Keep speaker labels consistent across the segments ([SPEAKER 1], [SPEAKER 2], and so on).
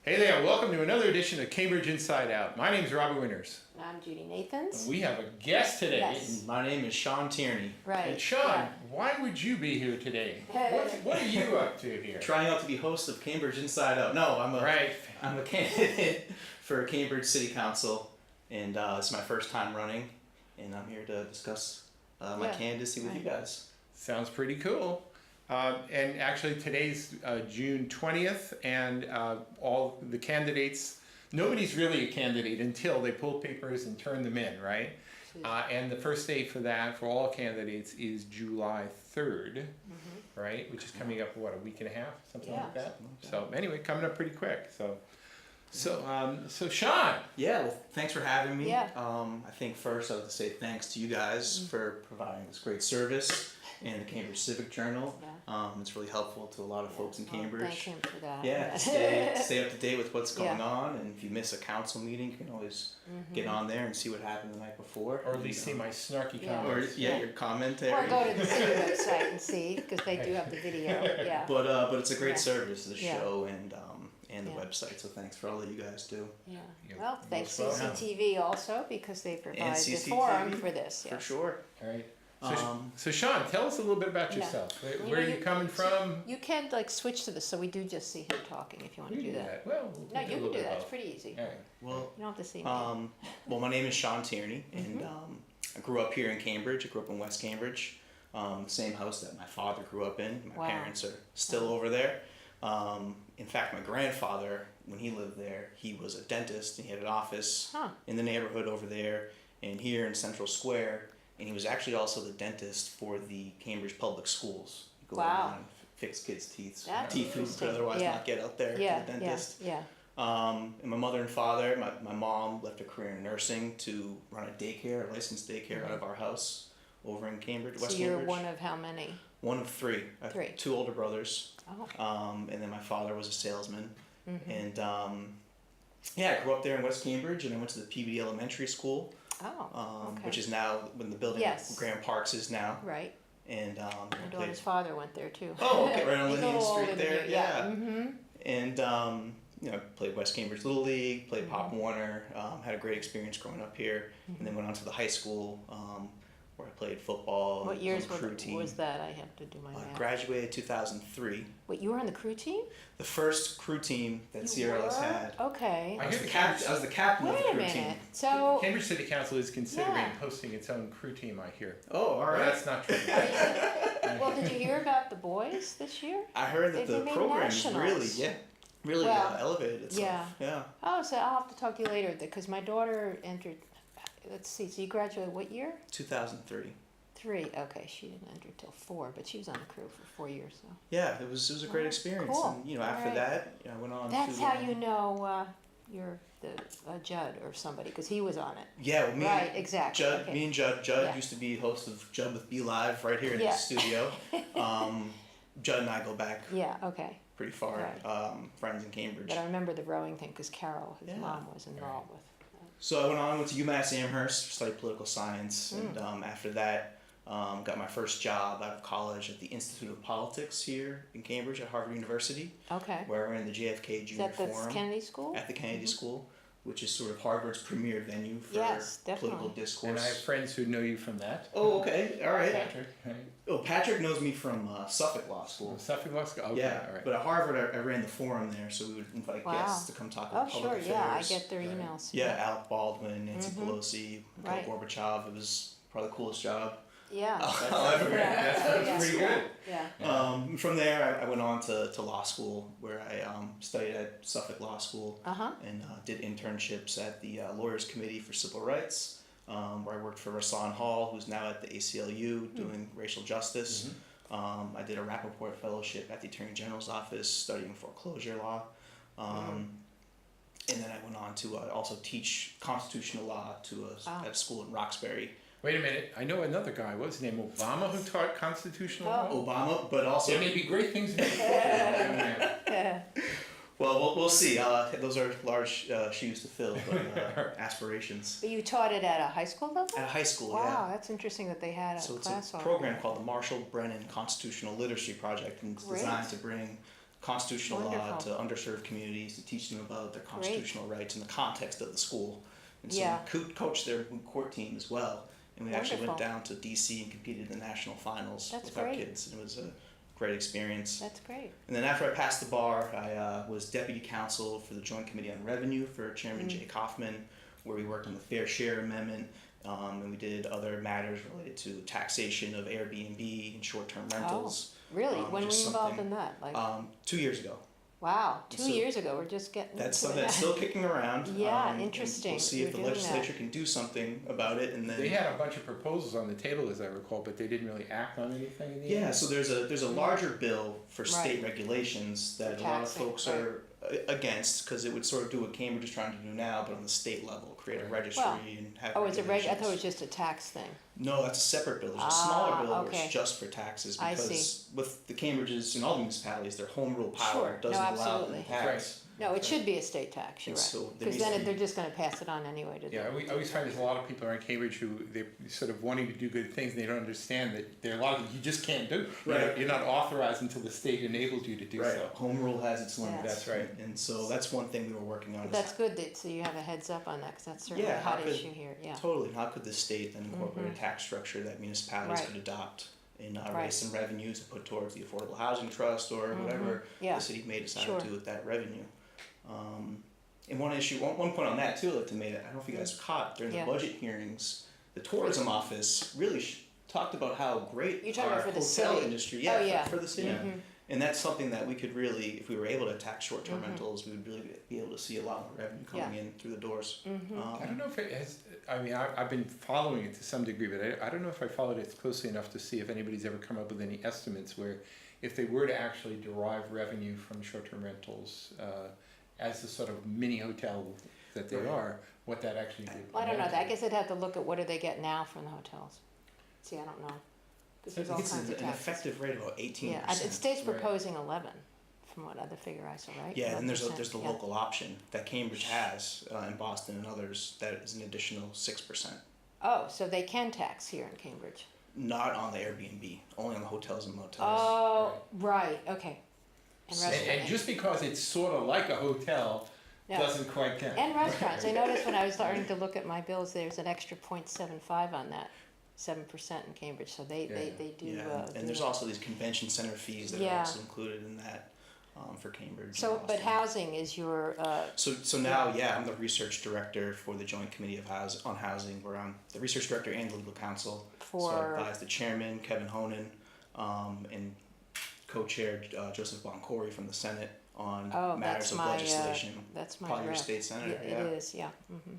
[SPEAKER 1] Hey there, welcome to another edition of Cambridge Inside Out. My name is Robert Winters.
[SPEAKER 2] And I'm Judy Nathans.
[SPEAKER 1] And we have a guest today.
[SPEAKER 2] Yes.
[SPEAKER 3] My name is Sean Tierney.
[SPEAKER 2] Right.
[SPEAKER 1] And Sean, why would you be here today? What are you up to here?
[SPEAKER 3] Trying out to be host of Cambridge Inside Out. No, I'm a candidate for Cambridge City Council, and it's my first time running, and I'm here to discuss my candidacy with you guys.
[SPEAKER 1] Sounds pretty cool. And actually today's June 20th, and all the candidates, nobody's really a candidate until they pull papers and turn them in, right? And the first day for that, for all candidates, is July 3rd, right? Which is coming up, what, a week and a half, something like that? So anyway, coming up pretty quick. So Sean.
[SPEAKER 3] Yeah, well, thanks for having me.
[SPEAKER 2] Yeah.
[SPEAKER 3] I think first I would like to say thanks to you guys for providing this great service and the Cambridge Civic Journal.
[SPEAKER 2] Yeah.
[SPEAKER 3] It's really helpful to a lot of folks in Cambridge.
[SPEAKER 2] Thank him for that.
[SPEAKER 3] Yeah, stay up to date with what's going on, and if you miss a council meeting, you can always get on there and see what happened the night before.
[SPEAKER 1] Or at least see my snarky
[SPEAKER 2] Yeah.
[SPEAKER 1] comments.
[SPEAKER 3] Or your commentary.
[SPEAKER 2] Or go to the city website and see, because they do have the video. Yeah.
[SPEAKER 3] But it's a great service, the
[SPEAKER 2] Yeah.
[SPEAKER 3] show and the
[SPEAKER 2] Yeah.
[SPEAKER 3] website. So thanks for all that you guys do.
[SPEAKER 2] Yeah.
[SPEAKER 1] You're
[SPEAKER 2] Well, thanks
[SPEAKER 1] most welcome.
[SPEAKER 2] CCTV also, because they provide the
[SPEAKER 3] CCTV,
[SPEAKER 2] forum for this.
[SPEAKER 3] For
[SPEAKER 2] Yes.
[SPEAKER 3] sure.
[SPEAKER 1] All right.
[SPEAKER 3] Um,
[SPEAKER 1] So Sean, tell us a little bit about
[SPEAKER 2] Yeah.
[SPEAKER 1] yourself.
[SPEAKER 2] You
[SPEAKER 1] Where
[SPEAKER 2] know,
[SPEAKER 1] are you coming from?
[SPEAKER 2] You can switch to this, so we do just see him talking if you want to do that.
[SPEAKER 1] Well,
[SPEAKER 2] No,
[SPEAKER 1] we'll
[SPEAKER 2] you
[SPEAKER 1] a
[SPEAKER 2] can
[SPEAKER 1] little
[SPEAKER 2] do
[SPEAKER 1] bit
[SPEAKER 2] that.
[SPEAKER 1] of
[SPEAKER 2] It's
[SPEAKER 1] both.
[SPEAKER 2] pretty easy.
[SPEAKER 1] All right.
[SPEAKER 3] well,
[SPEAKER 2] You don't have to see me.
[SPEAKER 3] well, my name is Sean Tierney, and I grew up here in Cambridge. I grew up in West Cambridge, the same house that my father grew up in. My
[SPEAKER 2] Wow.
[SPEAKER 3] parents are still over there. In fact, my grandfather, when he lived there, he was a dentist, and he had an office in the neighborhood over there and here in Central Square. And he was actually also the dentist for the Cambridge Public Schools. You go
[SPEAKER 2] Wow.
[SPEAKER 3] around and fix kids' teeth.
[SPEAKER 2] That's
[SPEAKER 3] Teeth who could
[SPEAKER 2] interesting.
[SPEAKER 3] otherwise
[SPEAKER 2] Yeah.
[SPEAKER 3] not get out there
[SPEAKER 2] Yeah,
[SPEAKER 3] to the dentist.
[SPEAKER 2] yeah.
[SPEAKER 3] And my mother and father, my mom left a career in nursing to run a daycare, a licensed daycare out of our house over in Cambridge, West
[SPEAKER 2] So you're
[SPEAKER 3] Cambridge.
[SPEAKER 2] one of how many?
[SPEAKER 3] One of three. I have
[SPEAKER 2] Three.
[SPEAKER 3] 2 older brothers.
[SPEAKER 2] Oh.
[SPEAKER 3] And then my father was a salesman. And I grew up there in West Cambridge, and I went to the PBD Elementary School,
[SPEAKER 2] Oh. Okay.
[SPEAKER 3] which is now when the building
[SPEAKER 2] Yes.
[SPEAKER 3] Grand Parks is now.
[SPEAKER 2] Right.
[SPEAKER 3] And
[SPEAKER 2] My daughter's father went there too.
[SPEAKER 3] Oh, okay, right on
[SPEAKER 2] He's a
[SPEAKER 3] Linnean
[SPEAKER 2] little older
[SPEAKER 3] Street
[SPEAKER 2] than
[SPEAKER 3] there.
[SPEAKER 2] you,
[SPEAKER 3] Yeah.
[SPEAKER 2] Mm-hmm.
[SPEAKER 3] And played West Cambridge Little League, played Pop Warner, had a great experience growing up here, and then went on to the high school where I played football.
[SPEAKER 2] What years
[SPEAKER 3] on the crew team.
[SPEAKER 2] was that? I have to do my
[SPEAKER 3] I
[SPEAKER 2] math.
[SPEAKER 3] graduated 2003.
[SPEAKER 2] Wait, you were on the crew team?
[SPEAKER 3] The first crew team that CRLS had.
[SPEAKER 2] Okay.
[SPEAKER 1] I
[SPEAKER 3] I was
[SPEAKER 1] hear
[SPEAKER 3] the
[SPEAKER 1] the
[SPEAKER 3] captain. I was the captain of
[SPEAKER 2] Wait
[SPEAKER 3] the
[SPEAKER 2] a
[SPEAKER 3] crew
[SPEAKER 2] minute.
[SPEAKER 3] team.
[SPEAKER 2] So,
[SPEAKER 1] Cambridge City Council is considering
[SPEAKER 2] Yeah.
[SPEAKER 1] hosting its own crew team, I hear.
[SPEAKER 3] Oh, all
[SPEAKER 1] But
[SPEAKER 3] right.
[SPEAKER 1] that's not true.
[SPEAKER 2] well, did you hear about the boys this year?
[SPEAKER 3] I heard that
[SPEAKER 2] They
[SPEAKER 3] the
[SPEAKER 2] made
[SPEAKER 3] program
[SPEAKER 2] nationals.
[SPEAKER 3] really
[SPEAKER 2] Well,
[SPEAKER 3] elevated itself.
[SPEAKER 2] yeah.
[SPEAKER 3] Yeah.
[SPEAKER 2] Oh, so I'll have to talk to you later because my daughter entered. Let's see. So you graduated what year?
[SPEAKER 3] 2003.
[SPEAKER 2] 3. Okay, she didn't enter till 4, but she was on the crew for 4 years. So
[SPEAKER 3] Yeah, it was a great experience.
[SPEAKER 2] Cool.
[SPEAKER 3] And after
[SPEAKER 2] All right.
[SPEAKER 3] that, I went on
[SPEAKER 2] that's
[SPEAKER 3] to.
[SPEAKER 2] how you know you're the Judd or somebody because he was on it.
[SPEAKER 3] Yeah, well,
[SPEAKER 2] Right, exactly.
[SPEAKER 3] Judd,
[SPEAKER 2] Okay.
[SPEAKER 3] me and Judd. Judd
[SPEAKER 2] Yeah.
[SPEAKER 3] used to be host of Judd with B Live right here in
[SPEAKER 2] Yeah.
[SPEAKER 3] the studio. Judd and I go back
[SPEAKER 2] Yeah. Okay.
[SPEAKER 3] pretty far.
[SPEAKER 2] Right.
[SPEAKER 3] Friends in Cambridge.
[SPEAKER 2] But I remember the rowing thing because Carol, his
[SPEAKER 3] Yeah.
[SPEAKER 2] mom, was involved with.
[SPEAKER 3] So I went to UMass Amherst, studied political science, and after that, got my first job out of college at the Institute of Politics here in Cambridge at Harvard University,
[SPEAKER 2] Okay.
[SPEAKER 3] where I ran the JFK
[SPEAKER 2] Is
[SPEAKER 3] Junior
[SPEAKER 2] that the
[SPEAKER 3] Forum
[SPEAKER 2] Kennedy School?
[SPEAKER 3] at the Kennedy School, which is sort of Harvard's premier venue for
[SPEAKER 2] Yes, definitely.
[SPEAKER 3] political discourse.
[SPEAKER 1] And I have friends who know you from that.
[SPEAKER 3] Oh, okay, all right.
[SPEAKER 1] Patrick, right?
[SPEAKER 3] Oh, Patrick knows me from Suffolk Law School.
[SPEAKER 1] From Suffolk Law School? Okay,
[SPEAKER 3] Yeah,
[SPEAKER 1] all right.
[SPEAKER 3] but at Harvard, I ran the forum there, so we would invite
[SPEAKER 2] Wow.
[SPEAKER 3] guests to come talk
[SPEAKER 2] Oh,
[SPEAKER 3] about public
[SPEAKER 2] sure. Yeah, I
[SPEAKER 3] affairs.
[SPEAKER 2] get their
[SPEAKER 1] Right.
[SPEAKER 2] emails.
[SPEAKER 3] Yeah, Alec Baldwin, Nancy Pelosi, Mikhail
[SPEAKER 2] Right.
[SPEAKER 3] Gorbachev. It was probably the coolest job
[SPEAKER 2] Yeah.
[SPEAKER 3] I'll ever
[SPEAKER 2] Yeah.
[SPEAKER 3] had.
[SPEAKER 2] Yeah.
[SPEAKER 1] pretty good.
[SPEAKER 2] Yeah.
[SPEAKER 3] From there, I went on to law school, where I studied at Suffolk Law School and did internships at the Lawyers Committee for Civil Rights, where I worked for Rasan Hall, who's now at the ACLU doing racial justice. I did a Rappaport Fellowship at the Attorney General's Office studying foreclosure law. And then I went on to also teach constitutional law at a school in Roxbury.
[SPEAKER 1] Wait a minute. I know another guy. What's his name? Obama, who taught constitutional law?
[SPEAKER 3] Obama, but also...
[SPEAKER 1] There may be great things in the future.
[SPEAKER 2] Yeah.
[SPEAKER 3] Well, we'll see. Those are large shoes to fill, but aspirations.
[SPEAKER 2] But you taught it at a high school level?
[SPEAKER 3] At a high school,
[SPEAKER 2] Wow,
[SPEAKER 3] yeah.
[SPEAKER 2] that's interesting that they had a
[SPEAKER 3] So it's
[SPEAKER 2] class
[SPEAKER 3] a
[SPEAKER 2] on
[SPEAKER 3] program called the Marshall Brennan Constitutional Literacy Project, and it's
[SPEAKER 2] Great.
[SPEAKER 3] designed to bring constitutional law
[SPEAKER 2] Wonderful.
[SPEAKER 3] to underserved communities, to teach them about their constitutional rights in the context of the school. And so
[SPEAKER 2] Yeah.
[SPEAKER 3] we coached their moot court team as well. And we actually went
[SPEAKER 2] Wonderful.
[SPEAKER 3] down to DC and competed in the national finals
[SPEAKER 2] That's
[SPEAKER 3] with our
[SPEAKER 2] great.
[SPEAKER 3] kids. And it was a great experience.
[SPEAKER 2] That's great.
[SPEAKER 3] And then after I passed the bar, I was deputy counsel for the Joint Committee on Revenue for Chairman Jay Kaufman, where we worked on the Fair Share Amendment, and we did other matters related to taxation of Airbnb and short-term rentals.
[SPEAKER 2] Really? When were you
[SPEAKER 3] just
[SPEAKER 2] involved
[SPEAKER 3] something-
[SPEAKER 2] in that? Like,
[SPEAKER 3] 2 years ago.
[SPEAKER 2] wow, 2
[SPEAKER 3] so
[SPEAKER 2] years ago, we're just getting
[SPEAKER 3] That's
[SPEAKER 2] into
[SPEAKER 3] something that's
[SPEAKER 2] that.
[SPEAKER 3] still kicking around.
[SPEAKER 2] Yeah,
[SPEAKER 3] and
[SPEAKER 2] interesting.
[SPEAKER 3] We'll see if the
[SPEAKER 2] You're doing
[SPEAKER 3] legislature
[SPEAKER 2] that.
[SPEAKER 3] can do something about it, and then
[SPEAKER 1] They had a bunch of proposals on the table, as I recall, but they didn't really act on anything in the
[SPEAKER 3] yeah.
[SPEAKER 1] end.
[SPEAKER 3] So there's a larger bill for state
[SPEAKER 2] Right.
[SPEAKER 3] regulations that
[SPEAKER 2] For
[SPEAKER 3] a lot of
[SPEAKER 2] taxing,
[SPEAKER 3] folks
[SPEAKER 2] right.
[SPEAKER 3] are against, because it would sort of do what Cambridge is trying to do now, but on the state level, create a
[SPEAKER 1] Right.
[SPEAKER 3] registry
[SPEAKER 2] Well,
[SPEAKER 3] and have
[SPEAKER 2] Oh, it's a I thought it was
[SPEAKER 3] regulations.
[SPEAKER 2] just a tax thing.
[SPEAKER 3] No, that's a separate bill. There's a
[SPEAKER 2] Ah,
[SPEAKER 3] smaller bill where
[SPEAKER 2] okay.
[SPEAKER 3] it's just for taxes,
[SPEAKER 2] I
[SPEAKER 3] because with the Cambridges and all the municipalities, their home rule power
[SPEAKER 2] Sure. No,
[SPEAKER 3] doesn't allow them
[SPEAKER 2] absolutely.
[SPEAKER 3] to tax.
[SPEAKER 2] No, it should be a state tax, you're
[SPEAKER 3] And
[SPEAKER 2] right.
[SPEAKER 3] so there
[SPEAKER 2] Because
[SPEAKER 3] needs
[SPEAKER 2] then
[SPEAKER 3] to be-
[SPEAKER 2] they're just gonna pass it on anyway to
[SPEAKER 1] Yeah, I always find there's a lot of people around Cambridge who they're sort of wanting to do good things and they don't understand that there are a lot of things you just can't do.
[SPEAKER 3] Right.
[SPEAKER 1] You're not authorized until the state enables you to do
[SPEAKER 3] Right.
[SPEAKER 1] so.
[SPEAKER 3] Home rule has its limits.
[SPEAKER 2] Yes.
[SPEAKER 1] That's right.
[SPEAKER 3] And so that's one thing we were working on.
[SPEAKER 2] But
[SPEAKER 3] is
[SPEAKER 2] that's good that, so you have a heads up on that, because that's certainly
[SPEAKER 3] Yeah,
[SPEAKER 2] a hot
[SPEAKER 3] how could-
[SPEAKER 2] issue here, yeah.
[SPEAKER 3] Totally. How could the state then incorporate a tax structure that municipalities
[SPEAKER 2] Right.
[SPEAKER 3] could adopt and
[SPEAKER 2] Right.
[SPEAKER 3] raise some revenue to put towards the Affordable Housing Trust or whatever
[SPEAKER 2] Yeah.
[SPEAKER 3] the city may decide
[SPEAKER 2] Sure.
[SPEAKER 3] to do with that revenue? And one issue, one point on that too, I'd like to make, I don't know if you guys caught during
[SPEAKER 2] Yeah.
[SPEAKER 3] the budget hearings, the tourism office really talked about how great
[SPEAKER 2] You're talking
[SPEAKER 3] our
[SPEAKER 2] about for the
[SPEAKER 3] hotel
[SPEAKER 2] city?
[SPEAKER 3] industry,
[SPEAKER 2] Oh,
[SPEAKER 3] yeah,
[SPEAKER 2] yeah.
[SPEAKER 3] for the city.
[SPEAKER 2] Mhm.
[SPEAKER 3] And that's something that we could really, if we were able to tax short-term rentals, we would really be able to see a lot more revenue coming in through the doors.
[SPEAKER 1] I don't know if it has, I mean, I've been following it to some degree, but I don't know if I followed it closely enough to see if anybody's ever come up with any estimates where if they were to actually derive revenue from short-term rentals as the sort of mini hotel that they
[SPEAKER 3] Right.
[SPEAKER 1] are, what that actually did.
[SPEAKER 2] I don't know, I guess I'd have to look at what do they get now from the hotels. See, I don't know. Because there's all
[SPEAKER 3] It's
[SPEAKER 2] kinds
[SPEAKER 3] an
[SPEAKER 2] of taxes.
[SPEAKER 3] effective rate of about 18%.
[SPEAKER 2] Yeah, the state's
[SPEAKER 1] Right.
[SPEAKER 2] proposing 11, from what other figure I saw, right?
[SPEAKER 3] Yeah, and there's
[SPEAKER 2] 11%,
[SPEAKER 3] the
[SPEAKER 2] yeah.
[SPEAKER 3] local option that Cambridge has in Boston and others that is an additional 6%.
[SPEAKER 2] Oh, so they can tax here in Cambridge?
[SPEAKER 3] Not on the Airbnb, only on the hotels and motels.
[SPEAKER 2] Oh, right, okay. And
[SPEAKER 3] So-
[SPEAKER 1] And
[SPEAKER 2] restaurants.
[SPEAKER 1] just because it's sort of like a hotel
[SPEAKER 2] Yeah.
[SPEAKER 1] doesn't quite count.
[SPEAKER 2] And restaurants, I noticed when I was starting to look at my bills, there's an extra 0.75 on that, 7% in Cambridge, so they do,
[SPEAKER 3] Yeah,
[SPEAKER 2] do
[SPEAKER 3] and there's
[SPEAKER 2] that.
[SPEAKER 3] also these convention center fees that
[SPEAKER 2] Yeah.
[SPEAKER 3] are also included in that for Cambridge. and
[SPEAKER 2] So, but
[SPEAKER 3] Boston.
[SPEAKER 2] housing is your,
[SPEAKER 3] So now, yeah, I'm the research director for the Joint Committee of on Housing, where I'm the research director and legal counsel. So I
[SPEAKER 2] for,
[SPEAKER 3] advise the chairman, Kevin Honan, and co-chair Joseph Boncory from the Senate on
[SPEAKER 2] oh,
[SPEAKER 3] matters
[SPEAKER 2] that's
[SPEAKER 3] of
[SPEAKER 2] my,
[SPEAKER 3] legislation.
[SPEAKER 2] that's my
[SPEAKER 3] Probably your
[SPEAKER 2] rep.
[SPEAKER 3] state senator,
[SPEAKER 2] Yeah,
[SPEAKER 3] yeah.
[SPEAKER 2] it is, yeah, mhm.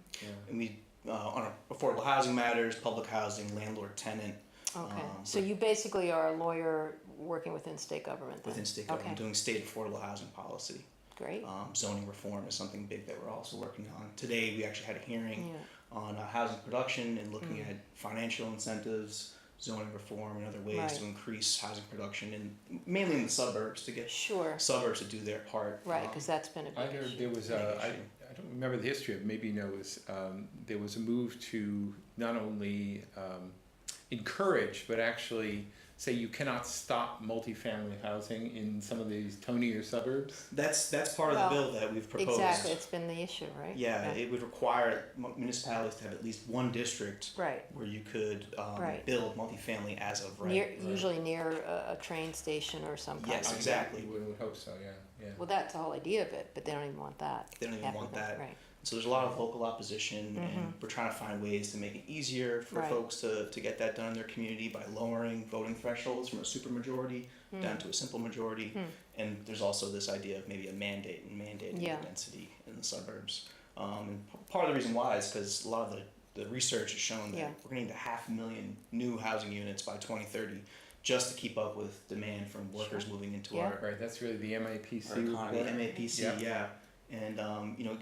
[SPEAKER 3] And we on affordable housing matters, public housing, landlord tenant,
[SPEAKER 2] Okay, so you basically are a lawyer working within state government then?
[SPEAKER 3] within state government,
[SPEAKER 2] Okay,
[SPEAKER 3] doing state affordable housing policy.
[SPEAKER 2] great,
[SPEAKER 3] Zoning reform is something big that we're also working on. Today we actually had a hearing
[SPEAKER 2] yeah,
[SPEAKER 3] on housing production and looking at financial incentives, zoning reform, and other ways
[SPEAKER 2] Right.
[SPEAKER 3] to increase housing production, and mainly in the suburbs to get
[SPEAKER 2] sure,
[SPEAKER 3] suburbs to do their part.
[SPEAKER 2] right, because that's been a
[SPEAKER 1] I
[SPEAKER 2] big
[SPEAKER 1] heard
[SPEAKER 2] issue.
[SPEAKER 1] there was
[SPEAKER 3] Big
[SPEAKER 1] a,
[SPEAKER 3] issue.
[SPEAKER 1] I don't remember the history of it, maybe you know, was, there was a move to not only encourage, but actually say you cannot stop multifamily housing in some of these tonier suburbs.
[SPEAKER 3] That's part of
[SPEAKER 2] Well,
[SPEAKER 3] the bill that we've proposed.
[SPEAKER 2] Exactly, it's been the issue, right?
[SPEAKER 3] Yeah, it would require municipalities to have at least one district
[SPEAKER 2] Right,
[SPEAKER 3] where you could
[SPEAKER 2] Right.
[SPEAKER 3] build multifamily as of right.
[SPEAKER 2] near, usually near a train station or some kind
[SPEAKER 3] Yes,
[SPEAKER 2] of.
[SPEAKER 3] exactly.
[SPEAKER 1] We would hope so, yeah.
[SPEAKER 2] Well, that's the whole idea of it, but they don't even want that.
[SPEAKER 3] They don't even want
[SPEAKER 2] happening,
[SPEAKER 3] that.
[SPEAKER 2] Right,
[SPEAKER 3] So there's a lot of local opposition, and we're trying to find ways to make it easier for
[SPEAKER 2] Mm-hmm. Right.
[SPEAKER 3] folks to get that done in their community by lowering voting thresholds from a supermajority
[SPEAKER 2] Mm.
[SPEAKER 3] down to a simple majority. And there's also this idea of maybe a mandate and mandating
[SPEAKER 2] Yeah.
[SPEAKER 3] the density in the suburbs. And part of the reason why is because a lot of the research has shown that
[SPEAKER 2] Yeah.
[SPEAKER 3] we're going to need 500,000 new housing units by 2030 just to keep up with demand from workers
[SPEAKER 2] Sure.
[SPEAKER 3] moving into
[SPEAKER 2] Yeah.
[SPEAKER 3] our
[SPEAKER 1] Right, that's really the MAPC
[SPEAKER 3] economy,
[SPEAKER 1] report.
[SPEAKER 3] MAPC,
[SPEAKER 1] Yeah.
[SPEAKER 3] yeah. And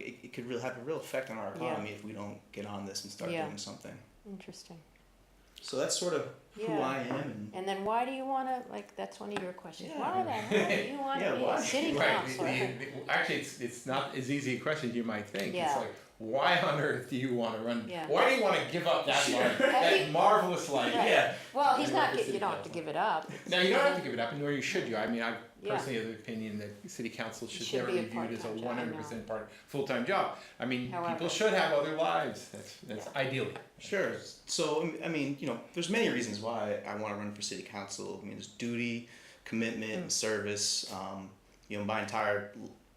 [SPEAKER 3] it could really have a real effect on our economy if we don't get on this and start
[SPEAKER 2] Yeah.
[SPEAKER 3] doing something.
[SPEAKER 2] interesting.
[SPEAKER 3] So that's sort of who
[SPEAKER 2] Yeah.
[SPEAKER 3] I am. And
[SPEAKER 2] And then why do you wanna, like, that's one of your questions,
[SPEAKER 3] Yeah.
[SPEAKER 2] why the hell do you wanna
[SPEAKER 3] Yeah,
[SPEAKER 2] be
[SPEAKER 3] why?
[SPEAKER 2] a city
[SPEAKER 1] Right,
[SPEAKER 2] councilor?
[SPEAKER 1] actually, it's not as easy a question as you might think.
[SPEAKER 2] Yeah.
[SPEAKER 1] It's like, why on earth do you want to run?
[SPEAKER 2] Yeah.
[SPEAKER 1] Why do you want to give up that life, that marvelous life?
[SPEAKER 2] Right.
[SPEAKER 3] Yeah.
[SPEAKER 2] Well, he's
[SPEAKER 1] And
[SPEAKER 2] not,
[SPEAKER 1] work for
[SPEAKER 2] you don't have to
[SPEAKER 1] city
[SPEAKER 2] give it up.
[SPEAKER 1] No, you don't have to give it up, nor should you. I mean, I
[SPEAKER 2] Yeah.
[SPEAKER 1] personally have the opinion that city council should
[SPEAKER 2] Should
[SPEAKER 1] never
[SPEAKER 2] be a
[SPEAKER 1] be viewed as a
[SPEAKER 2] part-time job, I know.
[SPEAKER 1] 100% full-time job. I mean,
[SPEAKER 2] However.
[SPEAKER 1] people should have other lives. That's ideally.
[SPEAKER 3] Sure. So, I mean, there's many reasons why I want to run for city council. I mean, there's duty, commitment, and service. My entire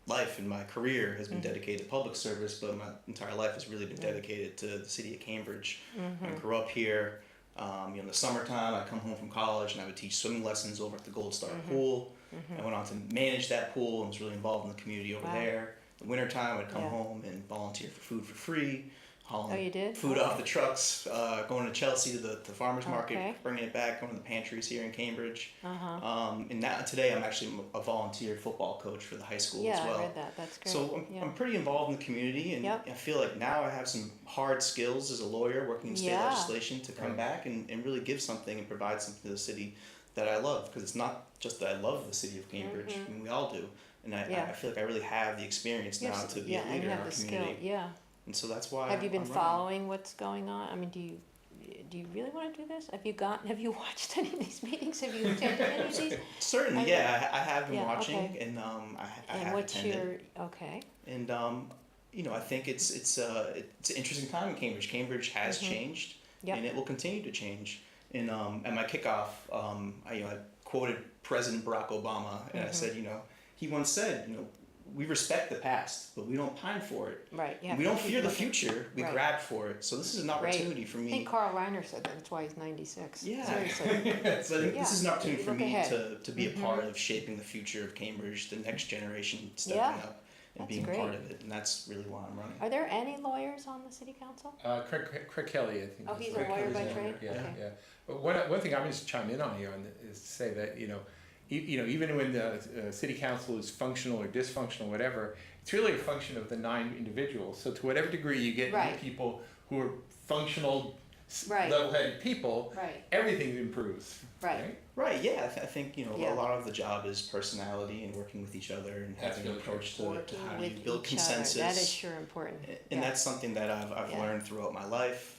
[SPEAKER 3] life and my career has been dedicated to public service, but my entire life has really been dedicated to the city of Cambridge. I grew up here. In the summertime, I'd come home from college and I would teach swimming lessons over at the Gold Star Pool. I went on to manage that pool and was really involved in the community over there. The wintertime, I'd come home and volunteer for food for free, hauling
[SPEAKER 2] you did?
[SPEAKER 3] food off the trucks, going to Chelsea to the farmer's market, bringing it back, going to the pantries here in Cambridge. And now today, I'm actually a volunteer football coach for the high school as well.
[SPEAKER 2] I read that. That's great.
[SPEAKER 3] So I'm pretty involved in the community, and I feel like now I have some hard skills as a lawyer working in state legislation to come back and really give something and provide something to the city that I love. Because it's not just that I love the city of Cambridge, I mean, we all do. And I feel like I really have the experience now to be a leader in our community. And so that's why.
[SPEAKER 2] Have you been
[SPEAKER 3] I'm
[SPEAKER 2] following what's going on? I mean, do you really want to do this? Have you watched any of these meetings? Have you attended any of these?
[SPEAKER 3] Certainly, I have been watching, and I have attended.
[SPEAKER 2] Okay.
[SPEAKER 3] And I think it's an interesting time in Cambridge. Cambridge has changed, and it will continue to change. And at my kickoff, I quoted President Barack Obama, and I said, he once said, we respect the past, but we don't pine for it.
[SPEAKER 2] Right. Yeah.
[SPEAKER 3] We don't fear the future. We grab for it. So this is an opportunity for me.
[SPEAKER 2] I think Carl Reiner said that. That's why he's 96.
[SPEAKER 3] Yeah.
[SPEAKER 2] Seriously.
[SPEAKER 3] So I think this is an opportunity for
[SPEAKER 2] Look
[SPEAKER 3] me
[SPEAKER 2] ahead.
[SPEAKER 3] to be a part of shaping the future of Cambridge, the next generation stepping up and being
[SPEAKER 2] great.
[SPEAKER 3] part of it. And that's really why I'm running.
[SPEAKER 2] Are there any lawyers on the city council?
[SPEAKER 1] Craig Kelly, I think.
[SPEAKER 2] Oh, he's a lawyer by trade?
[SPEAKER 1] Yeah,
[SPEAKER 2] Okay.
[SPEAKER 1] yeah. But one thing I'm just chime in on here is to say that, even when the city council is functional or dysfunctional, whatever, it's really a function of the 9 individuals. So to whatever degree you get people who are functional, level-headed people, everything improves.
[SPEAKER 3] Right, yeah. I think, a lot of the job is personality and working with each other and having an approach to how do you build consensus.
[SPEAKER 2] That is sure important.
[SPEAKER 3] And that's something that I've learned throughout my life.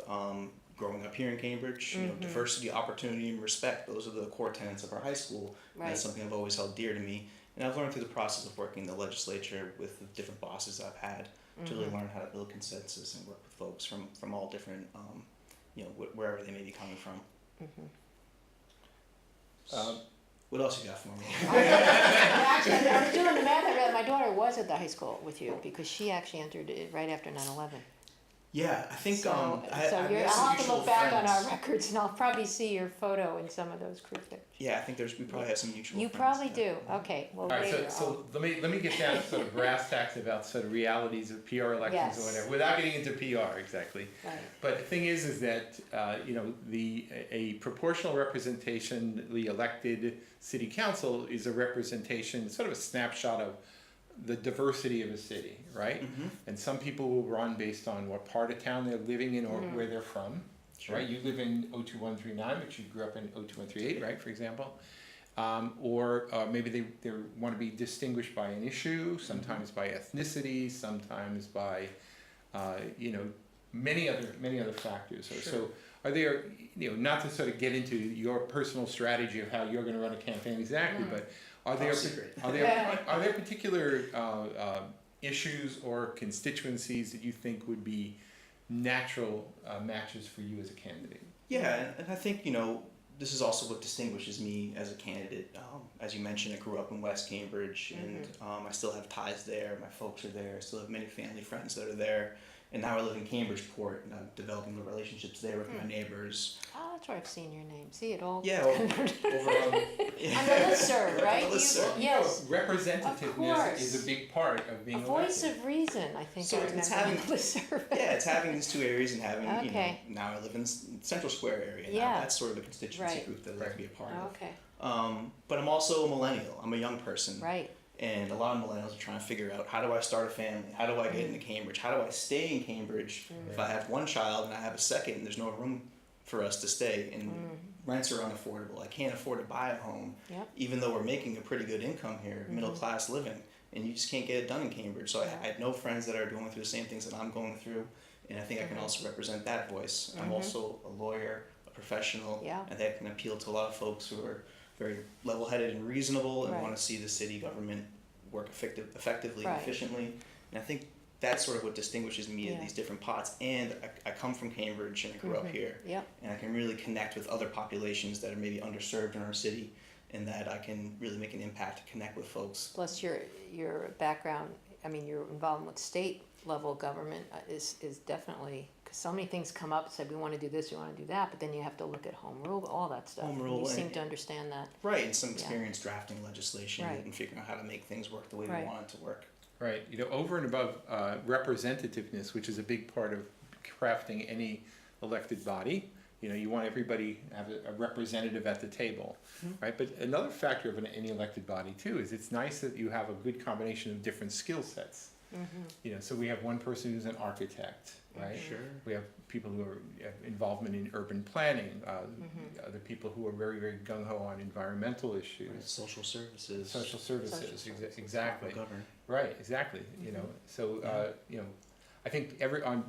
[SPEAKER 3] Growing up here in Cambridge, diversity, opportunity, and respect, those are the core tenets of our high school. And that's something I've always held dear to me. And I've learned through the process of working in the legislature with the different bosses I've had to really learn how to build consensus and work with folks from all different, wherever they may be coming from. What else you got for me?
[SPEAKER 2] Actually, I was doing the math. I read my daughter was at the high school with you because she actually entered it right after 9/11.
[SPEAKER 3] Yeah, I think
[SPEAKER 2] I'll have to look back on our records, and I'll probably see your photo in some of those crew pictures.
[SPEAKER 3] Yeah, I think we probably have some mutual.
[SPEAKER 2] You
[SPEAKER 3] friends.
[SPEAKER 2] probably do. Okay, well,
[SPEAKER 1] All right,
[SPEAKER 2] later.
[SPEAKER 1] so let me get down to sort of brass tacks about sort of realities of PR elections or whatever, without getting into PR exactly.
[SPEAKER 2] Right.
[SPEAKER 1] But the thing is that a proportional representationally elected city council is a representation, sort of a snapshot of the diversity of a city, right? And some people will run based on what part of town they're living in or where they're from, right? You live in 02139, but you grew up in 02138, right, for example. Or maybe they want to be distinguished by an issue, sometimes by ethnicity, sometimes by, many other factors. So are there, not to sort of get into your personal strategy of how you're going to run a campaign exactly, but are there particular issues or constituencies that you think would be natural matches for you as a candidate?
[SPEAKER 3] Yeah, and I think this is also what distinguishes me as a candidate. As you mentioned, I grew up in West Cambridge, and I still have ties there. My folks are there. I still have many family friends that are there. And now I live in Cambridgeport, and I'm developing the relationships there with my neighbors.
[SPEAKER 2] Oh, that's where I've seen your name. See it all.
[SPEAKER 3] Yeah, over on
[SPEAKER 2] the listserv, right?
[SPEAKER 1] Yes. Representativeness is a big part of being elected.
[SPEAKER 2] A voice of reason, I think.
[SPEAKER 3] So it's having it's having these two areas and having now I live in Central Square area. Now that's sort of a constituency group that I'd like to be a part of.
[SPEAKER 2] Okay.
[SPEAKER 3] But I'm also a millennial. I'm a young person.
[SPEAKER 2] Right.
[SPEAKER 3] And a lot of millennials are trying to figure out, how do I start a family? How do I get into Cambridge? How do I stay in Cambridge if I have one child and I have a second and there's no room for us to stay? And rents are unaffordable. I can't afford to buy a home, even though we're making a pretty good income here, middle class living. and you just can't get it done in Cambridge. So I have no friends that are going through the same things that I'm going through, and I think I can also represent that voice. I'm also a lawyer, a professional, and that can appeal to a lot of folks who are very level-headed and reasonable and want to see the city government work effectively and efficiently. And I think that's sort of what distinguishes me in these different pots. And I come from Cambridge and I grew up here, and I can really connect with other populations that are maybe underserved in our city, and that I can really make an impact to connect with folks.
[SPEAKER 2] Plus your background, I mean, your involvement with state level government is definitely, because so many things come up, said we want to do this, we want to do that, but then you have to look at home rule, all that stuff.
[SPEAKER 3] Home rule.
[SPEAKER 2] You seem to understand that.
[SPEAKER 3] Right, and some experience drafting legislation and figuring out how to make things work the way we want it to work.
[SPEAKER 1] Right. Over and above representativeness, which is a big part of crafting any elected body, you want everybody to have a representative at the table, right? But another factor of any elected body too is it's nice that you have a good combination of different skill sets. So we have one person who's an architect, right?
[SPEAKER 3] Sure.
[SPEAKER 1] We have people who have involvement in urban planning, other people who are very, very gung-ho on environmental issues.
[SPEAKER 3] Right. Social services.
[SPEAKER 1] Social services, exactly.
[SPEAKER 3] Govern.
[SPEAKER 1] Right, exactly. So I think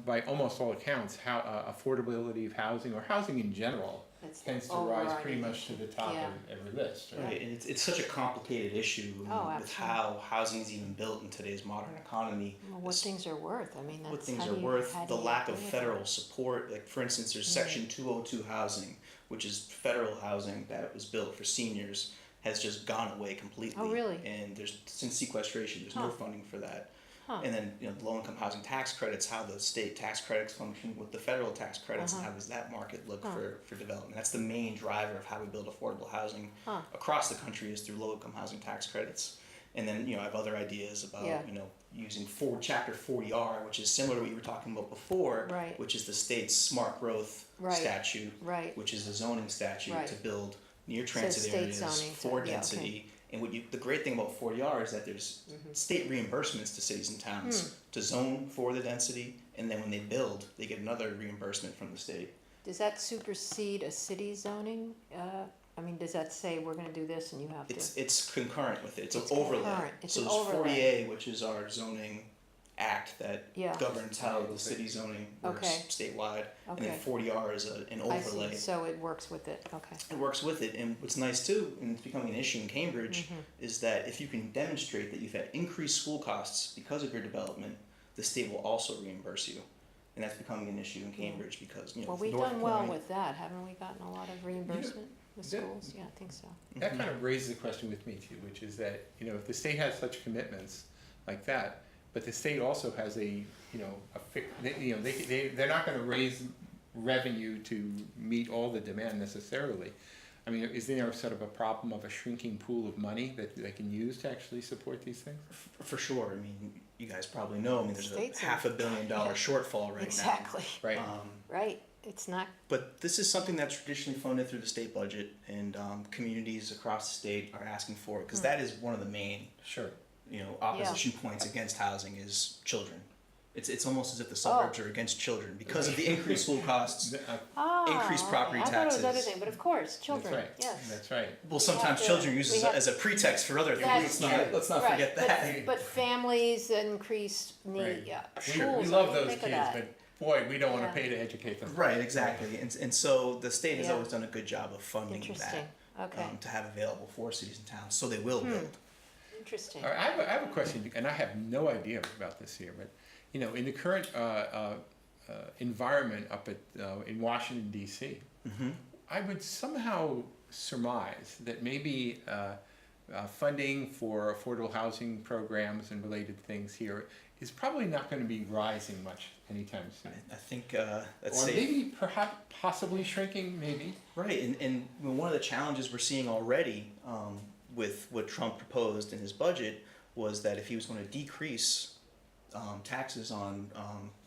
[SPEAKER 1] by almost all accounts, how affordability of housing or housing in general tends to rise pretty much to the top of every list.
[SPEAKER 3] Right, and it's such a complicated issue with how housing is even built in today's modern economy.
[SPEAKER 2] Well, what things are worth. I mean, that's
[SPEAKER 3] what things are worth, the lack of federal support. Like, for instance, there's Section 202 housing, which is federal housing that was built for seniors, has just gone away completely.
[SPEAKER 2] Oh, really?
[SPEAKER 3] And since sequestration, there's no funding for that. And then, the low-income housing tax credits, how the state tax credits function with the federal tax credits, and how does that market look for development. That's the main driver of how we build affordable housing across the country, is through low-income housing tax credits. And then, I have other ideas about, using Chapter 40R, which is similar to what you were talking about before, which is the state's smart growth statute, which is a zoning statute to build near transit areas for density. And the great thing about 40R is that there's state reimbursements to cities and towns to zone for the density, and then when they build, they get another reimbursement from the state.
[SPEAKER 2] Does that supersede a city zoning? I mean, does that say we're going to do this and you have to?
[SPEAKER 3] It's concurrent with it. It's an overlay. So there's 40A, which is our zoning act that governs how the city zoning works statewide, and then 40R is an overlay.
[SPEAKER 2] I see. So it works with it. Okay.
[SPEAKER 3] It works with it, and what's nice too, and it's becoming an issue in Cambridge, is that if you can demonstrate that you've had increased school costs because of your development, the state will also reimburse you. And that's becoming an issue in Cambridge because,
[SPEAKER 2] well, we've done well with that, haven't we? Gotten a lot of reimbursement with schools? Yeah, I think so.
[SPEAKER 1] That kind of raises a question with me too, which is that, if the state has such commitments like that, but the state also has they're not going to raise revenue to meet all the demand necessarily. I mean, is there sort of a problem of a shrinking pool of money that they can use to actually support these things?
[SPEAKER 3] For sure. I mean, you guys probably know. I mean, there's a $500 million shortfall right now.
[SPEAKER 2] Exactly.
[SPEAKER 1] Right.
[SPEAKER 2] Right. It's not.
[SPEAKER 3] But this is something that's traditionally funded through the state budget, and communities across the state are asking for it because that is one of the main opposition points against housing is children. It's almost as if the suburbs are against children because of the increased school costs, increased property taxes.
[SPEAKER 2] I thought it was other thing, but of course, children.
[SPEAKER 1] That's right.
[SPEAKER 2] Yes.
[SPEAKER 1] That's right.
[SPEAKER 3] Well, sometimes children used as a pretext for other things. Let's not forget that.
[SPEAKER 2] But families increased need. Yeah.
[SPEAKER 1] We love those kids, but boy, we don't want to pay to educate them.
[SPEAKER 3] Right. Exactly. And so the state has always done a good job of funding that to have available for cities and towns, so they will build.
[SPEAKER 2] Interesting.
[SPEAKER 1] All right, I have a question, and I have no idea about this here, but in the current environment up in Washington D.C., I would somehow surmise that maybe funding for affordable housing programs and related things here is probably not going to be rising much anytime soon.
[SPEAKER 3] I think that's
[SPEAKER 1] or maybe perhaps possibly shrinking, maybe.
[SPEAKER 3] Right, and one of the challenges we're seeing already with what Trump proposed in his budget was that if he was going to decrease taxes on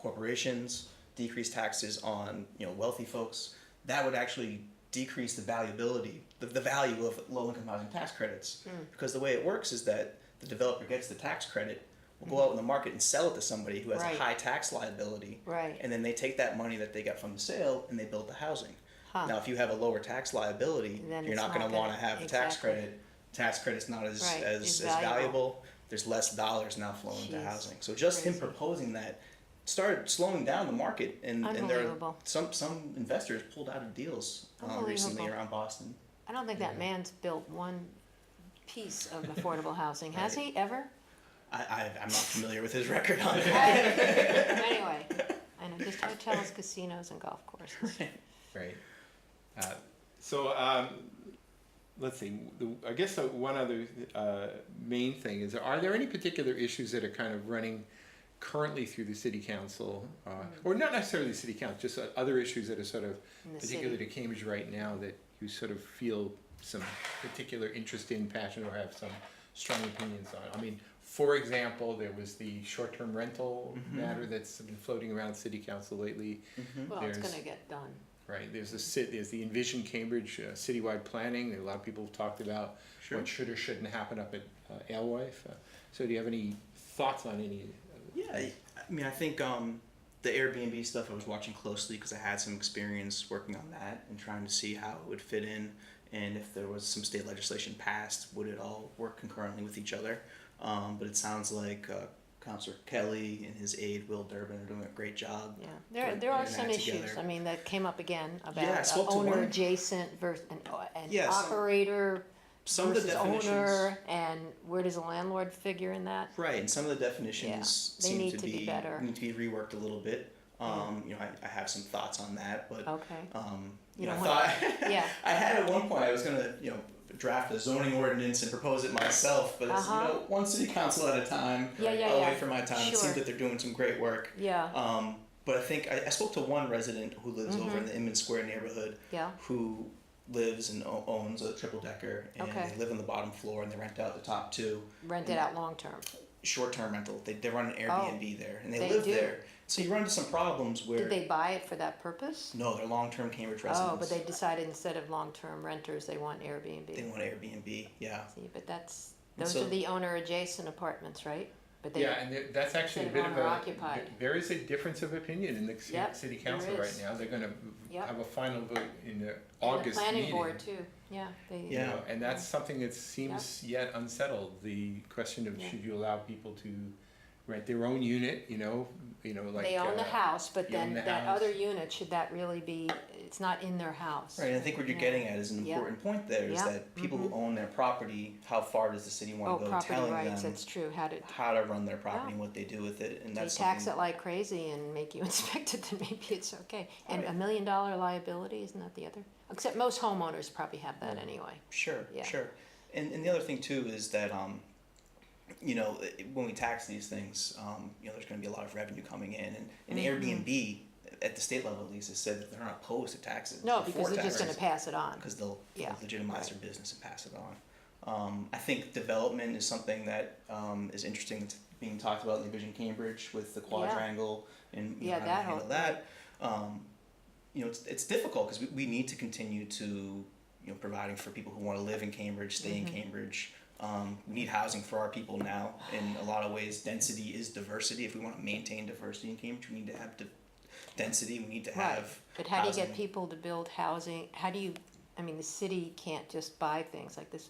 [SPEAKER 3] corporations, decrease taxes on wealthy folks, that would actually decrease the valuability, the value of low-income housing tax credits. Because the way it works is that the developer gets the tax credit, will go out in the market and sell it to somebody who has a high tax liability, and then they take that money that they got from the sale and they build the housing. Now, if you have a lower tax liability, you're not going to want to have a tax credit. Tax credit's not as valuable. there's less dollars now flowing to
[SPEAKER 2] Jeez.
[SPEAKER 3] housing. So just him
[SPEAKER 2] Crazy.
[SPEAKER 3] proposing that started slowing down the market, and there are
[SPEAKER 2] Unbelievable.
[SPEAKER 3] some investors pulled out of deals recently
[SPEAKER 2] Unbelievable.
[SPEAKER 3] around Boston.
[SPEAKER 2] I don't think that
[SPEAKER 1] Yeah.
[SPEAKER 2] man's built one piece of affordable housing. Has
[SPEAKER 3] Right.
[SPEAKER 2] he ever?
[SPEAKER 3] I'm not familiar with his record on that.
[SPEAKER 2] Anyway, I know just hotels, casinos, and golf courses.
[SPEAKER 1] Right. So let's see. I guess one other main thing is: are there any particular issues that are kind of running currently through the city council, or not necessarily the city council, just other issues that are sort of
[SPEAKER 2] In the
[SPEAKER 1] particular
[SPEAKER 2] city.
[SPEAKER 1] to Cambridge right now that you sort of feel some particular interest in, passion, or have some strong opinions on? I mean, for example, there was the short-term rental matter that's been floating around city council lately.
[SPEAKER 2] Well, it's
[SPEAKER 1] There's-
[SPEAKER 2] gonna get done.
[SPEAKER 1] Right, there's the Envision Cambridge citywide planning. A lot of people have talked about
[SPEAKER 3] Sure.
[SPEAKER 1] what should or shouldn't happen up at Alewife. So do you have any thoughts on any?
[SPEAKER 3] Yeah, I mean, I think the Airbnb stuff I was watching closely because I had some experience working on that and trying to see how it would fit in, and if there was some state legislation passed, would it all work concurrently with each other? But it sounds like Councilor Kelly and his aide Will Durbin are doing a great job.
[SPEAKER 2] Yeah, there are
[SPEAKER 3] putting
[SPEAKER 2] some
[SPEAKER 3] that
[SPEAKER 2] issues.
[SPEAKER 3] together.
[SPEAKER 2] I mean, that came up again
[SPEAKER 3] Yeah, I
[SPEAKER 2] about
[SPEAKER 3] spoke to
[SPEAKER 2] owner
[SPEAKER 3] one-
[SPEAKER 2] adjacent versus an
[SPEAKER 3] Yeah, some-
[SPEAKER 2] operator
[SPEAKER 3] Some of the
[SPEAKER 2] versus
[SPEAKER 3] definitions,
[SPEAKER 2] owner, and where does a landlord figure in that?
[SPEAKER 3] right, and some of the definitions
[SPEAKER 2] they
[SPEAKER 3] seem
[SPEAKER 2] need
[SPEAKER 3] to
[SPEAKER 2] to be better.
[SPEAKER 3] need to be reworked a little bit. You know, I have some thoughts on that, but
[SPEAKER 2] Okay.
[SPEAKER 3] you know, I
[SPEAKER 2] don't
[SPEAKER 3] thought
[SPEAKER 2] yeah.
[SPEAKER 3] I had at one point I was gonna, you know, draft a zoning ordinance and propose it myself, but it's, you know, one city council at a time.
[SPEAKER 2] Yeah, yeah,
[SPEAKER 3] I'll
[SPEAKER 2] yeah.
[SPEAKER 3] wait for my time. It
[SPEAKER 2] Sure.
[SPEAKER 3] seems that they're doing some great work.
[SPEAKER 2] Yeah.
[SPEAKER 3] But I think I spoke to one resident who lives over in the Inman Square neighborhood,
[SPEAKER 2] Yeah.
[SPEAKER 3] who lives and owns a triple decker, and
[SPEAKER 2] Okay.
[SPEAKER 3] they live on the bottom floor and they rent out the top two.
[SPEAKER 2] Rent it out long term.
[SPEAKER 3] Short-term rental. They run an Airbnb there, and they
[SPEAKER 2] they
[SPEAKER 3] live
[SPEAKER 2] do?
[SPEAKER 3] there. So you run into some problems where
[SPEAKER 2] Did they buy it for that purpose?
[SPEAKER 3] no, they're long-term Cambridge residents.
[SPEAKER 2] Oh, but they decided instead of long-term renters, they want Airbnb.
[SPEAKER 3] They want Airbnb, yeah.
[SPEAKER 2] See, but those
[SPEAKER 3] So-
[SPEAKER 2] are the owner adjacent apartments, right? But they,
[SPEAKER 1] Yeah, and that's actually a
[SPEAKER 2] instead
[SPEAKER 1] bit
[SPEAKER 2] of
[SPEAKER 1] of
[SPEAKER 2] owner-occupied.
[SPEAKER 1] there is a difference of opinion in the
[SPEAKER 2] Yep,
[SPEAKER 1] city
[SPEAKER 2] there
[SPEAKER 1] council right
[SPEAKER 2] is.
[SPEAKER 1] now. They're gonna
[SPEAKER 2] Yep.
[SPEAKER 1] have a final vote in the
[SPEAKER 2] and
[SPEAKER 1] August
[SPEAKER 2] the planning
[SPEAKER 1] meeting.
[SPEAKER 2] board too. Yeah, they.
[SPEAKER 1] You
[SPEAKER 3] Yeah.
[SPEAKER 1] know, and that's something that seems yet unsettled. The question of
[SPEAKER 2] Yeah.
[SPEAKER 1] should you allow people to rent their own unit, you know, like.
[SPEAKER 2] They own the house, but
[SPEAKER 1] you own
[SPEAKER 2] then
[SPEAKER 1] the
[SPEAKER 2] that
[SPEAKER 1] house.
[SPEAKER 2] other unit, should that really be, it's not in their house.
[SPEAKER 3] Right, and I think what you're
[SPEAKER 2] Yeah.
[SPEAKER 3] getting at is an
[SPEAKER 2] Yeah.
[SPEAKER 3] important point there, is
[SPEAKER 2] Yeah.
[SPEAKER 3] that people who own their property, how far does the city
[SPEAKER 2] Oh,
[SPEAKER 3] want to go
[SPEAKER 2] property
[SPEAKER 3] telling
[SPEAKER 2] rights,
[SPEAKER 3] them
[SPEAKER 2] that's true, how to,
[SPEAKER 3] how to run their property
[SPEAKER 2] Yeah.
[SPEAKER 3] and what they do with it, and
[SPEAKER 2] they
[SPEAKER 3] that's
[SPEAKER 2] tax
[SPEAKER 3] something.
[SPEAKER 2] it like crazy and make you inspect it, then maybe it's okay. And
[SPEAKER 3] Right.
[SPEAKER 2] $1 million liability, isn't that the other? Except most homeowners probably have that anyway.
[SPEAKER 3] Sure,
[SPEAKER 2] Yeah.
[SPEAKER 3] sure. And the other thing too is that you know, when we tax these things, you know, there's going to be a lot of revenue coming in, and Airbnb at the state level at least has said that they're not opposed to taxes.
[SPEAKER 2] No, because they're just
[SPEAKER 3] taxes,
[SPEAKER 2] gonna pass it on.
[SPEAKER 3] because they'll
[SPEAKER 2] Yeah.
[SPEAKER 3] legitimize their business and pass it on. I think development is something that is interesting that's being talked about in the Vision Cambridge with the quadrangle and you
[SPEAKER 2] Yeah,
[SPEAKER 3] know,
[SPEAKER 2] that
[SPEAKER 3] how to
[SPEAKER 2] whole-
[SPEAKER 3] handle that. You know, it's difficult because we need to continue to, you know, providing for people who want to live in Cambridge, stay in Cambridge. We need housing for our people now. In a lot of ways, density is diversity. If we want to maintain diversity in Cambridge, we need to have density. We need to
[SPEAKER 2] Right,
[SPEAKER 3] have
[SPEAKER 2] but how do you
[SPEAKER 3] housing.
[SPEAKER 2] get people to build housing? How do you, I mean, the city can't just buy things like this,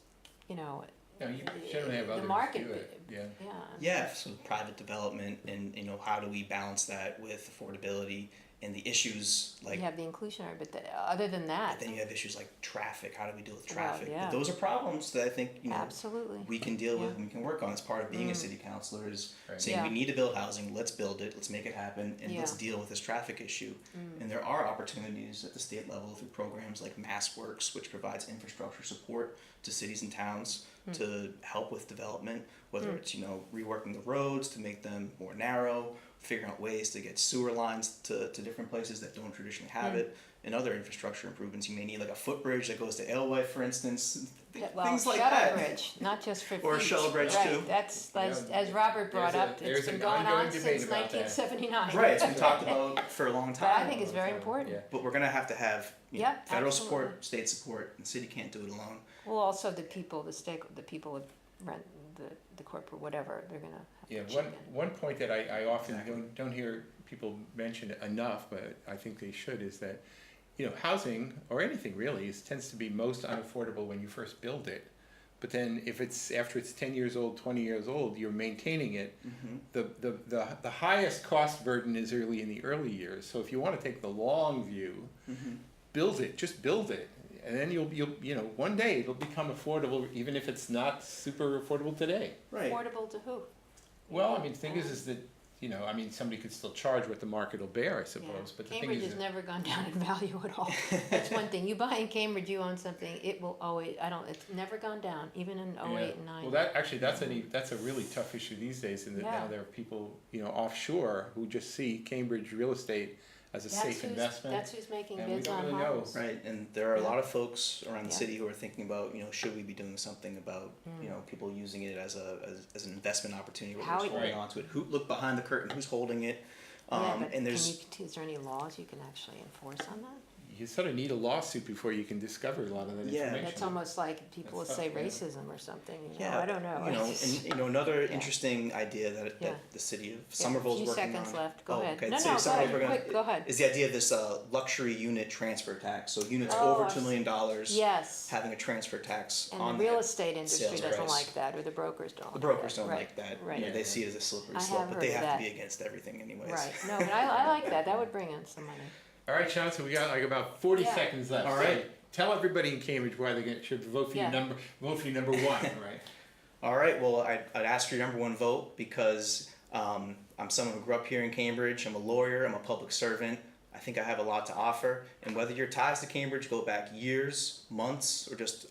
[SPEAKER 2] you know,
[SPEAKER 1] No, you generally have
[SPEAKER 2] the
[SPEAKER 1] others
[SPEAKER 2] market,
[SPEAKER 1] do it, yeah.
[SPEAKER 2] yeah.
[SPEAKER 3] Yeah, so private development, and you know, how do we balance that with affordability and the issues like.
[SPEAKER 2] You have the inclusionary, but other than
[SPEAKER 3] But
[SPEAKER 2] that,
[SPEAKER 3] then you have issues like traffic. How do we deal with
[SPEAKER 2] Well,
[SPEAKER 3] traffic?
[SPEAKER 2] yeah.
[SPEAKER 3] But those are problems that I think, you know,
[SPEAKER 2] absolutely.
[SPEAKER 3] we can deal with
[SPEAKER 2] Yeah.
[SPEAKER 3] and we can work on as part of being a city councilor, is
[SPEAKER 1] Right.
[SPEAKER 3] saying we
[SPEAKER 2] Yeah.
[SPEAKER 3] need to build housing, let's build it, let's make it happen, and let's
[SPEAKER 2] Yeah.
[SPEAKER 3] deal with this traffic issue. And there are opportunities at the state level through programs like MassWorks, which provides infrastructure support to cities and towns to help with development, whether it's, you know, reworking the roads to make them more narrow, figuring out ways to get sewer lines to different places that don't traditionally have it, and other infrastructure improvements. You may need like a footbridge that goes to Alewife, for instance,
[SPEAKER 2] Well,
[SPEAKER 3] things like
[SPEAKER 2] shuttle
[SPEAKER 3] that.
[SPEAKER 2] bridge, not just for
[SPEAKER 3] Or a
[SPEAKER 2] feet.
[SPEAKER 3] shuttle bridge,
[SPEAKER 2] right.
[SPEAKER 3] too.
[SPEAKER 2] That's
[SPEAKER 1] Yeah.
[SPEAKER 2] as Robert brought
[SPEAKER 1] There's a-
[SPEAKER 2] up.
[SPEAKER 1] there's
[SPEAKER 2] It's been
[SPEAKER 1] an
[SPEAKER 2] going
[SPEAKER 1] ongoing
[SPEAKER 2] on
[SPEAKER 1] debate
[SPEAKER 2] since
[SPEAKER 1] about that.
[SPEAKER 2] 1979.
[SPEAKER 3] Right, it's been talked about for a long
[SPEAKER 2] But
[SPEAKER 3] time.
[SPEAKER 2] I think it's very important.
[SPEAKER 1] Yeah.
[SPEAKER 3] But we're gonna have to have you know,
[SPEAKER 2] Yeah,
[SPEAKER 3] federal
[SPEAKER 2] absolutely.
[SPEAKER 3] support, state support, and the city can't do it alone.
[SPEAKER 2] Well, also the people, the people that rent the corporate whatever, they're gonna have
[SPEAKER 1] Yeah,
[SPEAKER 2] to chip in.
[SPEAKER 1] one point that I often
[SPEAKER 3] Exactly.
[SPEAKER 1] don't hear people mention enough, but I think they should, is that, you know, housing, or anything really, tends to be most unaffordable when you first build it. But then if it's after it's 10 years old, 20 years old, you're maintaining it. The highest cost burden is early in the early years. So if you want to take the long view, build it, just build it. And then you'll one day it'll become affordable, even if it's not super affordable today.
[SPEAKER 3] Right.
[SPEAKER 2] Affordable to who?
[SPEAKER 1] Well, I mean, the thing is that, somebody could still charge what the market will bear, I suppose. But the
[SPEAKER 2] Cambridge
[SPEAKER 1] thing
[SPEAKER 2] has
[SPEAKER 1] is,
[SPEAKER 2] never gone down in value at all. That's one thing. You buy in Cambridge, you own something, it will always, it's never gone down, even in 08 and 09.
[SPEAKER 1] well, that's a really tough issue these days, in that now there are people, offshore who just see Cambridge real estate as a safe investment.
[SPEAKER 2] That's who's making
[SPEAKER 1] and we
[SPEAKER 2] bids
[SPEAKER 1] don't
[SPEAKER 2] on
[SPEAKER 1] really know.
[SPEAKER 2] homes.
[SPEAKER 3] Right, and there are a
[SPEAKER 2] Yeah.
[SPEAKER 3] lot of folks around the
[SPEAKER 2] Yeah.
[SPEAKER 3] city who are thinking about, should we be doing something about, people using it as an investment opportunity, where
[SPEAKER 2] How
[SPEAKER 3] they're
[SPEAKER 2] it-
[SPEAKER 3] holding
[SPEAKER 1] Right.
[SPEAKER 3] onto it. Who look behind the curtain? Who's holding it?
[SPEAKER 2] Yeah, but
[SPEAKER 3] And there's
[SPEAKER 2] is there any laws you can actually enforce on that?
[SPEAKER 1] You sort of need a lawsuit before you can discover a lot of that
[SPEAKER 3] Yeah.
[SPEAKER 1] information.
[SPEAKER 2] That's almost like people will
[SPEAKER 1] That's
[SPEAKER 2] say
[SPEAKER 1] tough, yeah.
[SPEAKER 2] racism or something,
[SPEAKER 3] yeah,
[SPEAKER 2] I don't know.
[SPEAKER 3] and another
[SPEAKER 2] Yeah.
[SPEAKER 3] interesting idea that
[SPEAKER 2] Yeah.
[SPEAKER 3] the city of
[SPEAKER 2] Yeah,
[SPEAKER 3] Somerville's
[SPEAKER 2] few
[SPEAKER 3] working
[SPEAKER 2] seconds
[SPEAKER 3] on.
[SPEAKER 2] left. Go
[SPEAKER 3] Oh,
[SPEAKER 2] ahead.
[SPEAKER 3] okay.
[SPEAKER 2] No,
[SPEAKER 3] City
[SPEAKER 2] no,
[SPEAKER 3] of
[SPEAKER 2] go ahead.
[SPEAKER 3] Somerville
[SPEAKER 2] Quick, go ahead.
[SPEAKER 3] Is the idea of this luxury unit transfer tax. So units
[SPEAKER 2] Oh,
[SPEAKER 3] over
[SPEAKER 2] I've
[SPEAKER 3] $2 million
[SPEAKER 2] Yes.
[SPEAKER 3] having a transfer tax
[SPEAKER 2] And
[SPEAKER 3] on
[SPEAKER 2] the real
[SPEAKER 3] that.
[SPEAKER 2] estate industry
[SPEAKER 3] sales
[SPEAKER 2] doesn't
[SPEAKER 3] price.
[SPEAKER 2] like that, or the brokers don't.
[SPEAKER 3] The
[SPEAKER 2] like
[SPEAKER 3] brokers
[SPEAKER 2] that.
[SPEAKER 3] don't
[SPEAKER 2] Right,
[SPEAKER 3] like that.
[SPEAKER 2] Right.
[SPEAKER 3] They see it as a slippery
[SPEAKER 2] I
[SPEAKER 3] slope,
[SPEAKER 2] have
[SPEAKER 3] but they
[SPEAKER 2] heard of
[SPEAKER 3] have to
[SPEAKER 2] that.
[SPEAKER 3] be against everything anyways.
[SPEAKER 2] Right. No, but I like that. That would bring in some money.
[SPEAKER 1] All right, Sean, so we got like about 40
[SPEAKER 2] Yeah.
[SPEAKER 1] seconds left.
[SPEAKER 3] All
[SPEAKER 1] So
[SPEAKER 3] right.
[SPEAKER 1] tell everybody in Cambridge why they should vote for
[SPEAKER 2] Yeah.
[SPEAKER 1] vote for you number one, right?
[SPEAKER 3] All right. Well, I'd ask for your number one vote because I'm someone who grew up here in Cambridge. I'm a lawyer. I'm a public servant. I think I have a lot to offer. And whether your ties to Cambridge go back years, months, or just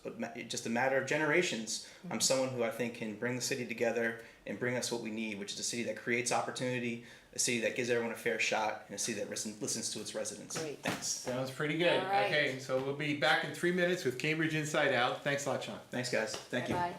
[SPEAKER 3] a matter of generations, I'm someone who I think can bring the city together and bring us what we need, which is a city that creates opportunity, a city that gives everyone a fair shot, and a city that listens to its residents.
[SPEAKER 2] Great.
[SPEAKER 3] Thanks.
[SPEAKER 1] Sounds pretty good.
[SPEAKER 2] All right.
[SPEAKER 1] Okay, so we'll be back in 3 minutes with Cambridge Inside Out. Thanks a lot, Sean.
[SPEAKER 3] Thanks, guys. Thank you.
[SPEAKER 2] Bye.